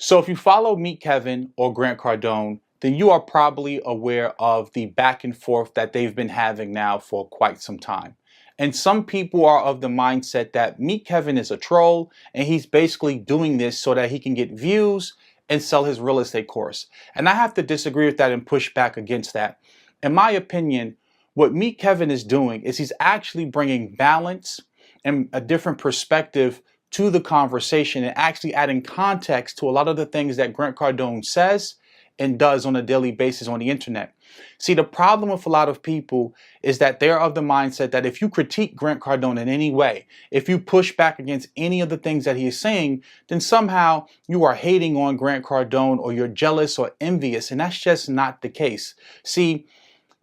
So if you follow Meet Kevin or Grant Cardone, then you are probably aware of the back and forth that they've been having now for quite some time. And some people are of the mindset that Meet Kevin is a troll and he's basically doing this so that he can get views and sell his real estate course. And I have to disagree with that and push back against that. In my opinion, what Meet Kevin is doing is he's actually bringing balance and a different perspective to the conversation and actually adding context to a lot of the things that Grant Cardone says and does on a daily basis on the internet. See, the problem with a lot of people is that they're of the mindset that if you critique Grant Cardone in any way, if you push back against any of the things that he is saying, then somehow you are hating on Grant Cardone or you're jealous or envious, and that's just not the case. See,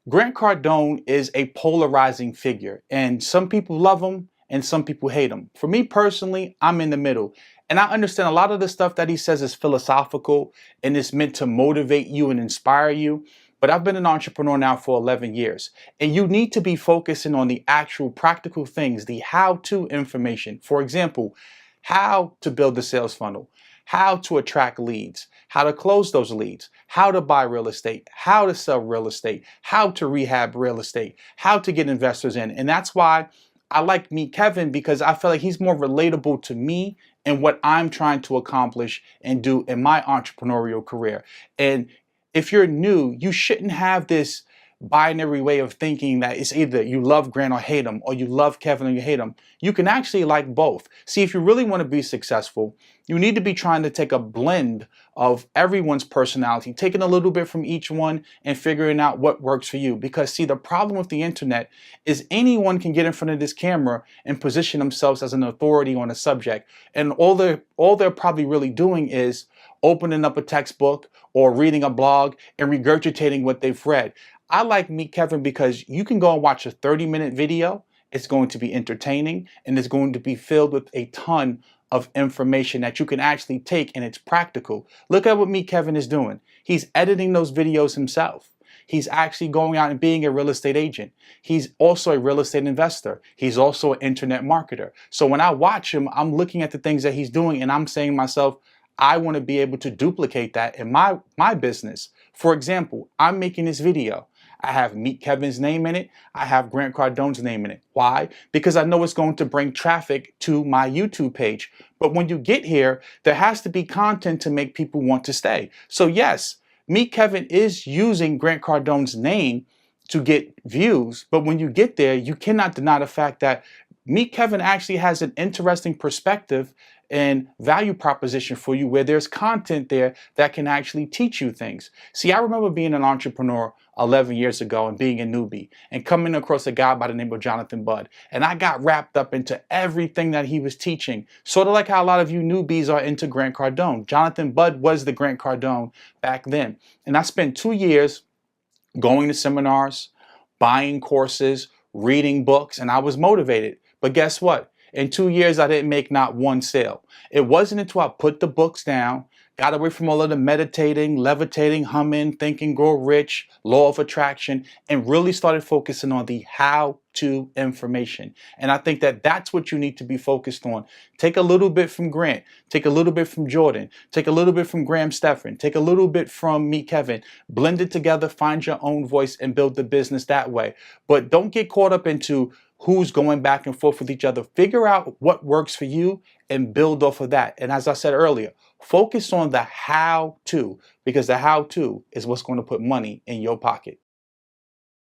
Grant Cardone is a polarizing figure, and some people love him and some people hate him. For me personally, I'm in the middle. And I understand a lot of the stuff that he says is philosophical and is meant to motivate you and inspire you. But I've been an entrepreneur now for 11 years. And you need to be focusing on the actual practical things, the how-to information. For example, how to build a sales funnel, how to attract leads, how to close those leads, how to buy real estate, how to sell real estate, how to rehab real estate, how to get investors in. And that's why I like Meet Kevin, because I feel like he's more relatable to me and what I'm trying to accomplish and do in my entrepreneurial career. And if you're new, you shouldn't have this binary way of thinking that it's either you love Grant or hate him, or you love Kevin or you hate him. You can actually like both. See, if you really want to be successful, you need to be trying to take a blend of everyone's personality, taking a little bit from each one and figuring out what works for you. Because see, the problem with the internet is anyone can get in front of this camera and position themselves as an authority on a subject. And all they're probably really doing is opening up a textbook or reading a blog and regurgitating what they've read. I like Meet Kevin because you can go and watch a 30-minute video. It's going to be entertaining and it's going to be filled with a ton of information that you can actually take, and it's practical. Look at what Meet Kevin is doing. He's editing those videos himself. He's actually going out and being a real estate agent. He's also a real estate investor. He's also an internet marketer. So when I watch him, I'm looking at the things that he's doing and I'm saying to myself, I want to be able to duplicate that in my business. For example, I'm making this video. I have Meet Kevin's name in it. I have Grant Cardone's name in it. Why? Because I know it's going to bring traffic to my YouTube page. But when you get here, there has to be content to make people want to stay. So yes, Meet Kevin is using Grant Cardone's name to get views. But when you get there, you cannot deny the fact that Meet Kevin actually has an interesting perspective and value proposition for you, where there's content there that can actually teach you things. See, I remember being an entrepreneur 11 years ago and being a newbie and coming across a guy by the name of Jonathan Budd. And I got wrapped up into everything that he was teaching, sort of like how a lot of you newbies are into Grant Cardone. Jonathan Budd was the Grant Cardone back then. And I spent 2 years going to seminars, buying courses, reading books, and I was motivated. But guess what? In 2 years, I didn't make not one sale. It wasn't until I put the books down, got away from all of the meditating, levitating, humming, think and grow rich, law of attraction, and really started focusing on the how-to information. And I think that that's what you need to be focused on. Take a little bit from Grant, take a little bit from Jordan, take a little bit from Stephan, take a little bit from Meet Kevin, blend it together, find your own voice and build the business that way. But don't get caught up into who's going back and forth with each other. Figure out what works for you and build off of that. And as I said earlier, focus on the how-to, because the how-to is what's going to put money in your pocket.